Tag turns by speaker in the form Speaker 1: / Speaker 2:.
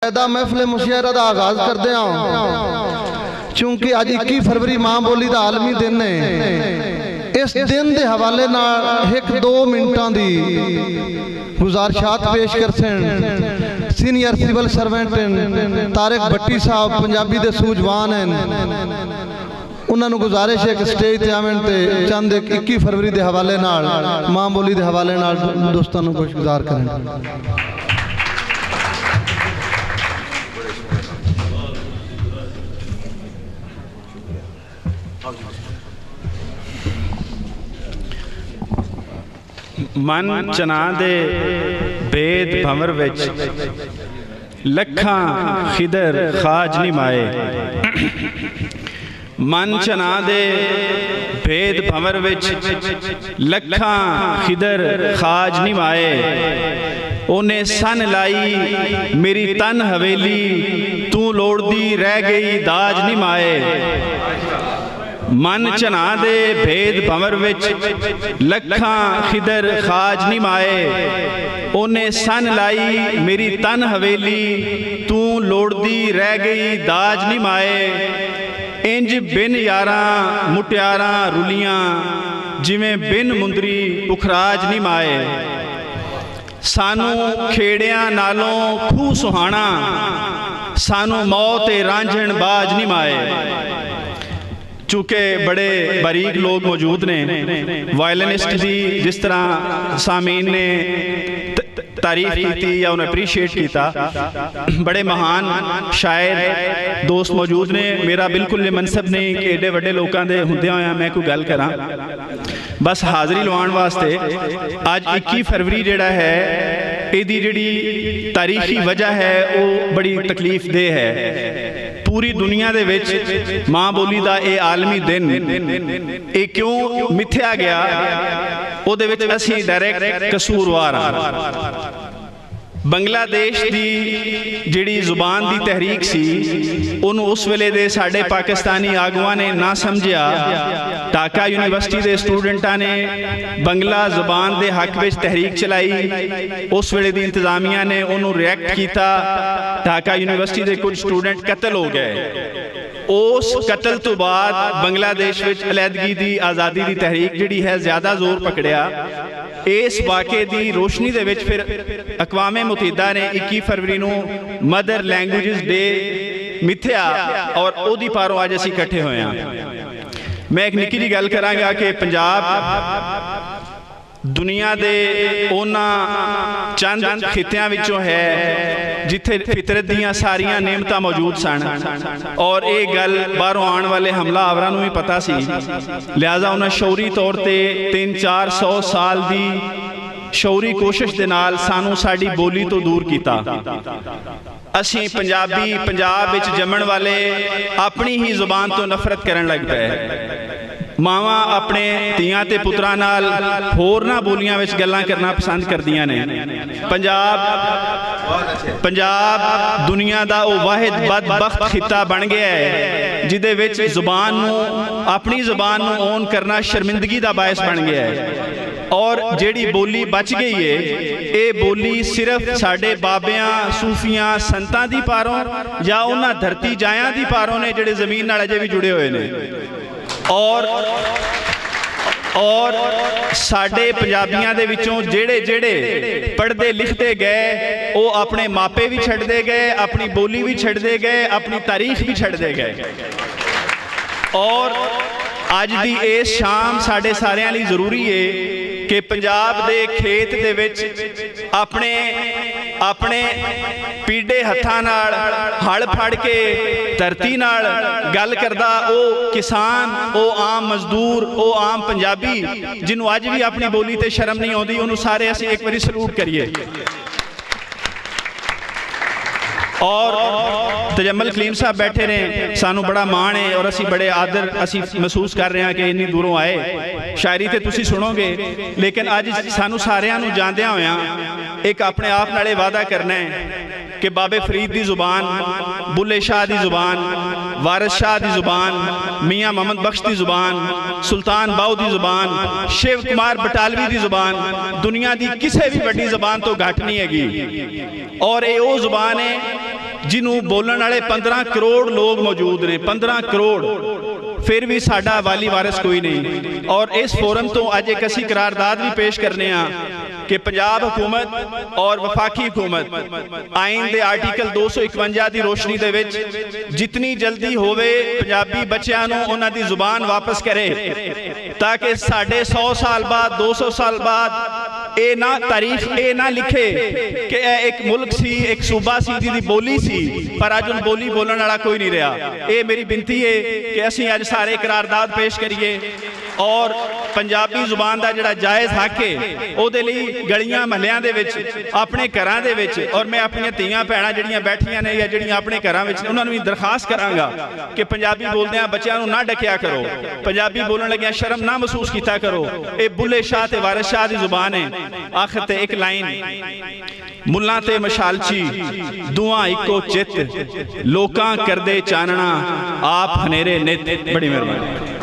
Speaker 1: बाकायदा महफिल मुशायरा का आगाज करते हैं क्योंकि अज 21 फरवरी मां बोली का आलमी दिन है। इस दिन के हवाले एक दो मिनटा की गुजारिशात पेश कर सन। सीनियर सिविल सर्वेंट तारिक भट्टी साहब पंजाबी के सूझवान हैं, उन्होंने गुजारिश है कि स्टेज ते आवन ते चंद 21 फरवरी के हवाले मां बोली के हवाले दोस्तों को कुछ गुजार करें।
Speaker 2: मन चना दे बेद भंवर विच लखां खिदर खाज नहीं माए। मन चना दे बेद भंवर विच लखां खिदर खाज नहीं माए। उन्हें सन लाई मेरी तन हवेली, तू लोड़दी रह गई दाज नहीं माए। मन चना दे भेद भंवर विच लखां खिदर खाज नहीं माए। उन्हें सन लाई मेरी तन हवेली, तू लोड़दी रह गई दाज नहीं माए। इंज बिन यारां मुटियारां रुलियां, जिवें बिन मुंदरी पुखराज नहीं माए। सानू खेड़ियां नालों खूह सुहाना, सानू मौत ए रांझण बाज नहीं माए। चूँकि बड़े बारीक लोग मौजूद ने, वायलिनिस्ट की जिस तरह सामीन ने तारीफ की या उन्हें अप्रीशिएट किया, बड़े महान शायर दोस्त मौजूद ने। मेरा बिल्कुल ये मनसब नहीं कि एडे वड्डे लोगों के होंदे होया मैं कोई गल करा, बस हाज़री लवाउण वास्ते। अज 21 फरवरी जिहड़ा है इहदी जिहड़ी तारीखी वजह है वो बड़ी तकलीफ देह है। पूरी दुनिया दे विच मां बोली का यह आलमी दिन ये क्यों मिथ्या गया, उहदे विच असीं डायरैक्ट कसूरवार हां। बंगलादेश की जिहड़ी जुबान की तहरीक सी, उन्होंने उस वेले दे साडे पाकिस्तानी आगुआं ने ना समझिया। ढाका यूनिवर्सिटी के स्टूडेंटा ने बंगला जुबान के हक में तहरीक चलाई। उस वेले की इंतजामिया ने उन्होंने रिएक्ट किया। ढाका यूनिवर्सिटी के कुछ स्टूडेंट कतल हो गए। उस कतल तो बाद बांग्लादेश में अलहदगी की आज़ादी की तहरीक जिहड़ी है ज़्यादा जोर पकड़िया। इस वाक़े की रोशनी दे विच फिर अकवामे मुत्तहिदा ने 21 फरवरी को मदर लैंग्वेजेस डे मिथ्या और ओदी पारों अज असीं इकट्ठे होए हां। मैं एक निक्की जी गल करांगा कि पंजाब दुनिया दे उन्हां चंद खित्तियां विचों है जिथे फितरत दीयां सारियां नेमतां मौजूद सन, और ये गल बाहरों आने वाले हमलावरां नूं भी पता सी। लिहाजा उन्हें शौरी तौर पर 300-400 साल की शौरी कोशिश दे नाल सानू साडी बोली तो दूर किया। असीं पंजाबी पंजाब विच जम्मण वाले अपनी ही जुबान तो नफरत करन लग पे। मावां अपने धीआं ते पुत्रां नाल होरना बोलियां विच गल्लां करना पसंद करदियां ने। पंजाब दुनिया का वो वाहिद बदबख्त खिता बन गया है जिहदे विच जुबान नूं अपनी जुबान नूं ओन करना शर्मिंदगी का बायस बन गया है। और जिहड़ी बोली बच गई है, ये बोली सिर्फ साडे बाबियां सूफियां संतां दी पारों या उन्हां धरती जायां दी पारों ने जिहड़े जमीन नाल अजे भी जुड़े हुए ने। और साडे पंजाबियां दे विचों जेड़े जेड़े पढ़ते लिखते गए वो अपने मापे भी छड्डदे गए, अपनी बोली भी छड्डदे गए, अपनी तारीख भी छड्डदे गए। और अज दी इस शाम साडे सारियां लई जरूरी है कि पंजाब दे खेत दे विच अपने अपने पीढ़े हत्थां नाल हल फड़ के धरती नाल गल करदा वो किसान, वो आम मजदूर, वो आम पंजाबी जिन्हों अज भी अपनी बोली ते शर्म नहीं आउंदी, उन्होंने सारे असीं एक बारी सलूट करिए। और तजम्मल कलीम साहब बैठे ने, सानू बड़ा माण है और असी बड़े आदर असी महसूस कर रहे हैं कि इन्नी दूरों आए। शायरी तो तुसी सुनोगे, लेकिन अज सानू सारियां नू जांदियां होया एक अपने आप नाले वादा करना है कि बाबे फरीद की जुबान, बुल्ले शाह की जुबान, वारिस शाह की जुबान, मियाँ मोहम्मद बख्श की जुबान, सुल्तान बाऊ की जुबान, शिव कुमार बटालवी की जुबान दुनिया की किसी भी बड़ी जुबान तो घट नहीं हैगी। और ये वो जुबान है ਜਿਹਨੂੰ ਬੋਲਣ ਵਾਲੇ 15 ਕਰੋੜ ਲੋਕ ਮੌਜੂਦ ਨੇ, 15 ਕਰੋੜ, ਫਿਰ ਵੀ ਸਾਡਾ ਵਾਲੀ ਵਾਰਿਸ ਕੋਈ ਨਹੀਂ। ਔਰ ਇਸ ਫੋਰਮ ਤੋਂ ਅੱਜ ਇੱਕ ਅਸੀਂ ਕਰਾਰਦਾਦ ਵੀ ਪੇਸ਼ ਕਰਨੇ ਆ कि पंजाब हुकूमत और वफाकी हुकूमत आइन के आर्टिकल 251 की रोशनी दे विच जितनी जल्दी होवे पंजाबी बच्चों नूं उन्हां दी जुबान वापस करे, ताकि साढ़े 100 साल बाद 200 साल बाद ये ना तारीख ये ना लिखे कि एक मुल्क सी, एक सूबा सी जिहदी बोली सी, पर अज उन बोली बोलण वाला कोई नहीं रहा। ये मेरी बिनती है कि असीं अज सारे करारदाद पेश करिए और पंजाबी जुबान का जिहड़ा जायज़ हक है उहदे लई गलियां महलियां दे विच अपने घरां दे विच, और मैं अपनी धीआं भैणां जिहड़ियां बैठियां ने या जिहड़ियां अपने घरां विच उन्हां नूं भी दरखास्त करांगा कि पंजाबी बोलदिआं बच्चिआं नूं ना डकिया करो, पंजाबी बोलण लगिआं शर्म ना महसूस कीता करो। ये बुल्ले शाह ते वारिस शाह दी जुबान है। आखिर ते एक लाइन, मुल्लां ते मशालची दुआं इको चित, लोकां करदे चानना आप हनेरे नित। बड़ी मेहरबानी।